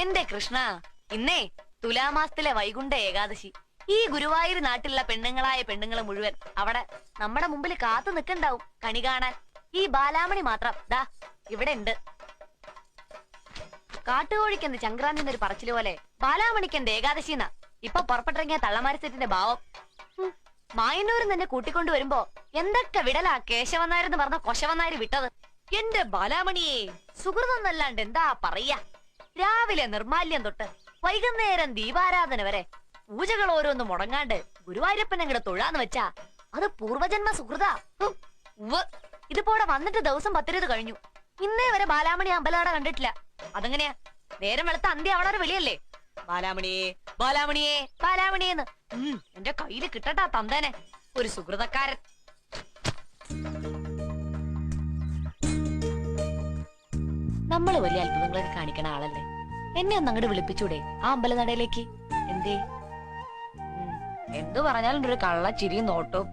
എന്റെ കൃഷ്ണ, ഇന്നേ തുലാമാസത്തിലെ വൈകുണ്ഠ ഏകാദശി. ഈ ഗുരുവായൂർ നാട്ടിലുള്ള പെണ്ണുങ്ങളായ പെണ്ണുങ്ങൾ മുഴുവൻ അവിടെ നമ്മുടെ മുമ്പിൽ കാത്തു നിൽക്കണ്ടാവും കണി കാണാൻ. ഈ ബാലാമണി മാത്രം ദാ ഇവിടെ ഉണ്ട്. കാട്ടുകോഴിക്കെന്ത് ചങ്ക്രാന്തിന്റെ ഒരു പറച്ചില് പോലെ ബാലാമണിക്കെന്ത് ഏകാദശിന്നാ ഇപ്പൊ പുറപ്പെട്ടിറങ്ങിയ തള്ളമാരസെറ്റിന്റെ ഭാവം. മായന്നൂരിൽ തന്നെ കൂട്ടിക്കൊണ്ടു വരുമ്പോ എന്തൊക്കെ വിടലാ കേശവന്നാരെന്ന് പറഞ്ഞ കൊശവന്നാര് വിട്ടത്. എന്റെ ബാലാമണിയെ സുഹൃതന്നല്ലാണ്ട് എന്താ പറയാ. രാവിലെ നിർമാല്യം തൊട്ട് വൈകുന്നേരം ദീപാരാധന വരെ പൂജകൾ ഓരോന്നും മുടങ്ങാണ്ട് ഗുരുവായൂരപ്പൻ അങ്ങടെ തൊഴാന്ന് വെച്ചാ അത് പൂർവജന്മ സുഹൃതാ. ഇതിപ്പോടെ വന്നിട്ട് ദിവസം 10 കഴിഞ്ഞു. ഇന്നേ വരെ ബാലാമണി അമ്പലനട കണ്ടിട്ടില്ല. അതെങ്ങനെയാ? നേരം വെളുത്ത അന്ത്യ അവിടെ ഒരു വിളിയല്ലേ, ബാലാമണിയെ ബാലാമണിയെ ബാലാമണിയെന്ന്. എന്റെ കയ്യില് കിട്ടട്ടാ തന്തേനെ, ഒരു സുഹൃതക്കാരൻ. നമ്മള് വലിയ അത്ഭുതങ്ങളൊക്കെ കാണിക്കണ ആളല്ലേ. എന്നെ ഒന്ന് അങ്ങോട്ട് വിളിപ്പിച്ചൂടെ ആ അമ്പലനടയിലേക്ക്? എന്തേ? എന്തു പറഞ്ഞാലും ഒരു കള്ള ചിരിയും നോട്ടവും.